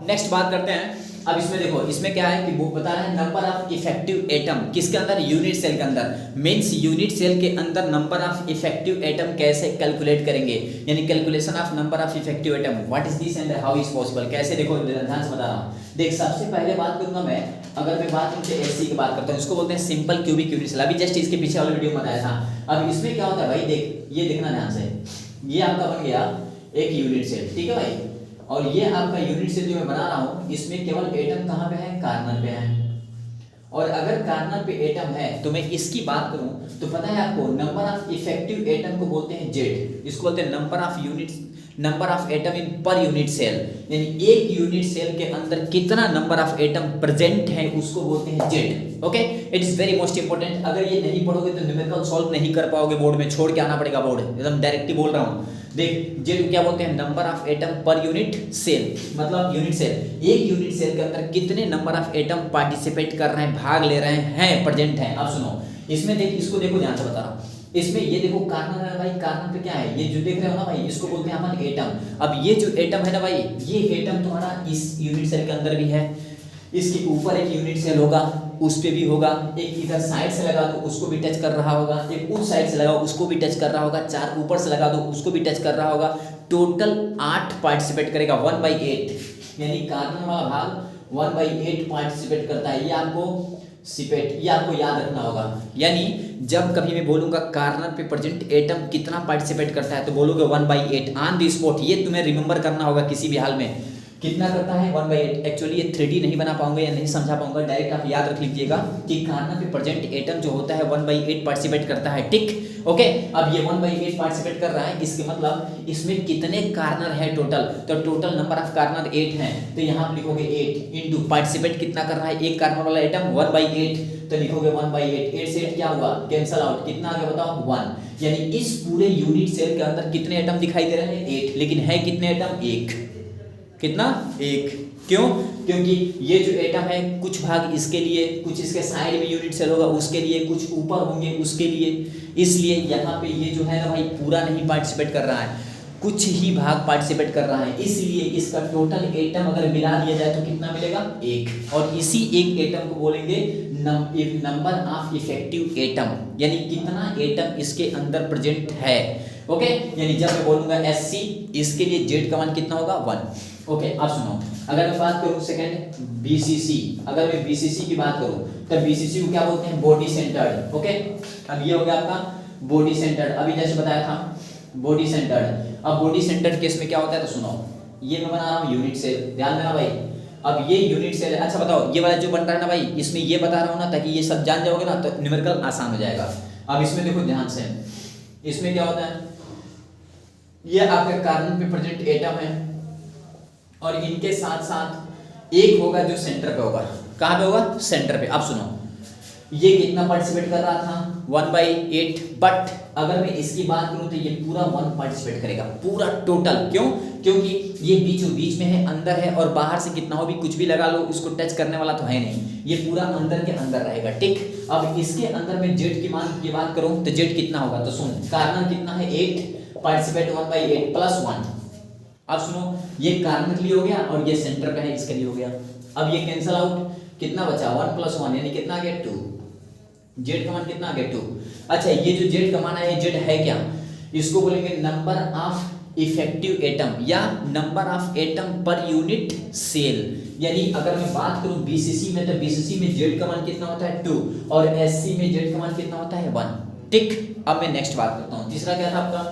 Next बात करते हैं। अब इसमें देखो, इसमें क्या है कि बुक बता रहा है नंबर ऑफ इफेक्टिव एटम किसके अंदर, यूनिट सेल के अंदर। मींस यूनिट सेल के अंदर नंबर ऑफ इफेक्टिव एटम कैसे कैलकुलेट करेंगे, यानी calculation of number of effective atom, what is this and how is possible. कैसे, देखो ध्यान से बता रहा हूँ। देख, सबसे पहले बात करूंगा मैं, अगर मैं बात तुमसे एससी की बात करता हूँ, इसको बोलते हैं सिंपल क्यूबिक यूनिट सेल। अभी जस्ट इसके पीछे वाले वीडियो में बताया था। अब इसमें क्या होता है भाई, देख ये देखना ध्यान से, ये आपका बन गया एक यूनिट सेल, ठीक है भाई। और ये आपका यूनिट सेल जो मैं बना रहा हूं, इसमें केवल एटम कहां पे है, कार्बन पे है। और अगर कार्बन पे एटम है तो मैं इसकी बात करूं तो पता है आपको, नंबर ऑफ इफेक्टिव एटम को बोलते हैं जेड। इसको बोलते हैं नंबर ऑफ एटम इन पर यूनिट सेल, यानी एक यूनिट सेल के अंदर कितना नंबर ऑफ एटम प्रेजेंट है उसको बोलते हैं Z. Okay, it is very most important. अगर ये नहीं पढ़ोगे तो न्यूमेरिकल सॉल्व नहीं कर पाओगे, बोर्ड में छोड़ के आना पड़ेगा बोर्ड, एकदम डायरेक्ट ही बोल रहा हूं। देख, जेड क्या बोलते हैं, number of atom per unit cell, मतलब यूनिट सेल, एक यूनिट सेल के अंदर कितने नंबर ऑफ एटम पार्टिसिपेट कर रहे हैं, भाग ले रहे हैं, प्रेजेंट हैं। अब सुनो, इसमें देख, इसको देखो ध्यान से बता रहा हूं। इसमें ये देखो कार्बन है भाई, कार्बन पे क्या है, ये जो देख रहे हो ना भाई, इसको बोलते हैं अपन एटम। अब ये जो एटम है ना भाई, ये एटम तुम्हारा इस यूनिट सेल के अंदर भी है, इसके ऊपर एक यूनिट सेल होगा, उस पे भी होगा, एक इधर साइड से लगा दो उसको भी टच कर रहा होगा, एक उस साइड से लगाओ उसको भी टच कर रहा होगा, चार ऊपर से लगा दो उसको भी टच कर रहा होगा। टोटल 8 पार्टिसिपेट करेगा, 1/8, यानी कार्बन वाला भाग 1/8 पार्टिसिपेट करता है। ये आपको याद रखना होगा। यानी जब कभी मैं बोलूंगा कार्बन पे प्रेजेंट एटम कितना पार्टिसिपेट करता है तो बोलोगे 1/8 ऑन द स्पॉट। ये तुम्हें रिमेंबर करना होगा किसी भी हाल में, कितना करता है 1/8। एक्चुअली ये 3D नहीं बना पाऊंगा या नहीं समझा पाऊंगा, डायरेक्ट आप याद रख लीजिएगा कि कार्बन पे प्रेजेंट एटम जो होता है 1/8 पार्टिसिपेट करता है, ठीक। ओके, अब ये 1/8 पार्टिसिपेट कर रहा है, इसके मतलब इसमें कितने कार्बन है टोटल, तो टोटल नंबर ऑफ कार्बन 8 हैं, तो यहाँ आप लिखोगे 8 इंटू पार्टिसिपेट कितना कर रहा है एक कार्बन वाला एटम 1/8, तो लिखोगे 1/8, 8 से 8 क्या हुआ, कैंसल आउट, कितना आ गया बताओ 1। यानी इस पूरे यूनिट सेल के अंदर कितने एटम दिखाई दे रहे हैं 8, लेकिन है कितने एटम, 1। कितना, 1। क्यों, क्योंकि ये जो एटम है कुछ भाग इसके लिए, कुछ इसके साइड में यूनिट सेल होगा उसके लिए, कुछ ऊपर होंगे उसके लिए, इसलिए यहाँ पे ये जो है ना भाई पूरा नहीं पार्टिसिपेट कर रहा है, कुछ ही भाग पार्टिसिपेट कर रहा है, इसलिए इसका टोटल एटम अगर मिला दिया जाए तो कितना मिलेगा 1। और इसी एक एटम को बोलेंगे नंबर ऑफ इफेक्टिव एटम, यानी कितना एटम इसके अंदर प्रेजेंट है। ओके, यानी जब मैं बोलूंगा SC, इसके लिए जेड का मान कितना होगा 1। ओके, अब सुनो, अगर मैं बात करूं सेकंड BCC, अगर मैं BCC की बात करूं तो BCC को क्या बोलते हैं, बॉडी सेंटर्ड। ओके, अब ये हो गया आपका बॉडी सेंटर्ड, अभी जैसे बताया था बॉडी सेंटर्ड। अब बॉडी सेंटर्ड केस में क्या होता है तो सुनो, ये मैं बना रहा हूं यूनिट सेल, ध्यान देना भाई। अब ये यूनिट सेल है, अच्छा बताओ ये वाला जो बन रहा है ना भाई, इसमें ये बता रहा हूं ना ताकि ये सब जान जाओगे ना तो न्यूमेरिकल आसान हो जाएगा। अब इसमें देखो ध्यान से, इसमें क्या होता है, ये आपके कार्बन पे प्रेजेंट एटम है और इनके साथ साथ एक होगा जो सेंटर पे होगा, कहां पे होगा, सेंटर पे। अब सुनो, ये कितना पार्टिसिपेट कर रहा था 1/8, बट अगर मैं इसकी बात करूं तो ये पूरा 1 पार्टिसिपेट करेगा, पूरा टोटल। क्यों, क्योंकि ये बीचों बीच में है, अंदर है, और बाहर से कितना हो भी कुछ भी लगा लो उसको टच करने वाला तो है नहीं, ये पूरा अंदर के अंदर रहेगा, ठीक। अब इसके अंदर में जेड की मान की बात करूं तो जेड कितना होगा, तो सुन कार्बन कितना है 8, पार्टिसिपेट 1/8 प्लस 1। अब सुनो, ये कार्बन के लिए हो गया और ये सेंटर पे है इसके लिए हो गया। अब ये कैंसल आउट, कितना बचा 1 + 1, यानी कितना आ गया 2। जेड का मान कितना आ गया 2। अच्छा, ये जो जेड का मान है जेड है क्या, इसको बोलेंगे नंबर ऑफ इफेक्टिव एटम या number of atom per unit cell. यानी अगर मैं बात करूं BCC में तो BCC में जेड का मान कितना होता है 2 और SC में जेड का मान कितना होता है 1, ठीक। अब मैं नेक्स्ट बात करता हूं, तीसरा क्या था आपका,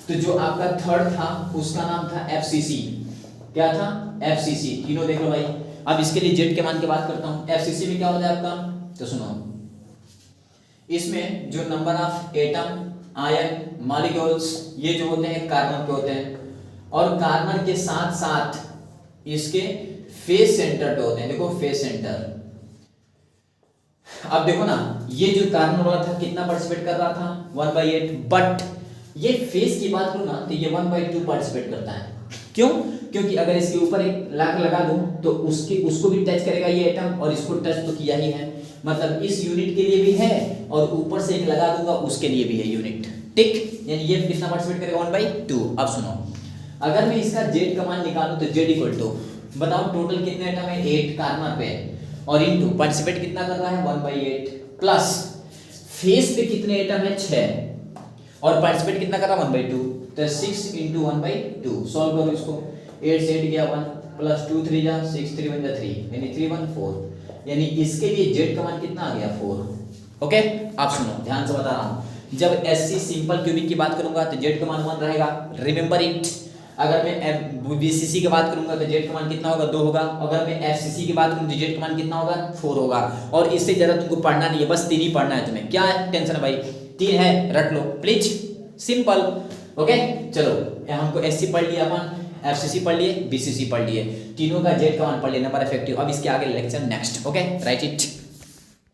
तो जो आपका थर्ड था उसका नाम था FCC। क्या था, FCC, तीनों देख लो भाई। अब इसके लिए जेड के मान की बात करता हूं, FCC में क्या होता है आपका, तो सुनो, इसमें जो number of atom, ion, molecules ये जो होते हैं कार्बन पे होते हैं, और कार्बन के साथ साथ इसके फेस सेंटर पे होते हैं। देखो फेस सेंटर, अब देखो ना, ये जो कार्बन वाला था कितना पार्टिसिपेट कर रहा था 1/8, बट ये फेस की बात करूं ना तो ये 1/2 पार्टिसिपेट करता है। क्यों, क्योंकि अगर इसके ऊपर एक लाख लगा दूं तो उसको भी टच करेगा ये एटम, और इसको टच तो किया ही है, मतलब इस यूनिट के लिए भी है और ऊपर से एक लगा दूंगा उसके लिए भी है यूनिट, ठीक। यानी ये कितना पार्टिसिपेट करेगा 1/2। अब सुनो, अगर मैं इसका जेड का मान निकालूं तो जेड इक्वल टू बताओ टोटल कितने एटम है, 8 कार्बन पे, और इनटू पार्टिसिपेट कितना कर रहा है 1/8 प्लस फेस पे कितने एटम है 6 और पार्टिसिपेट कितना कर रहा है 1/2, तो 6 × 1/2। सॉल्व करो इसको, 8 से 8 गया 1 प्लस 2 3 जा 6 3 1 जा 3 यानी 3 1 4, यानी इसके लिए जेड का मान कितना आ गया 4। ओके आप सुनो ध्यान से बता रहा हूं, जब एससी सिंपल क्यूबिक की बात करूंगा तो जेड का मान 1 रहेगा, रिमेंबर इट। अगर मैं बीसीसी की बात करूंगा तो जेड का मान कितना होगा 2 होगा, अगर मैं एफसीसी की बात करूं तो जेड का मान कितना होगा 4 होगा। और इससे ज्यादा तुमको पढ़ना नहीं है, बस 3 ही पढ़ना है तुम्हें। क्या है टेंशन है भाई, 3 है रट लो प्लीज, सिंपल। ओके चलो हमको एससी पढ़ लिया अपन, एफसीसी पढ़ लिए, बीसीसी पढ़ लिए, तीनों का जेड का मान पढ़ लिया, नंबर इफेक्टिव। अब इसके आगे lecture next. Okay right it.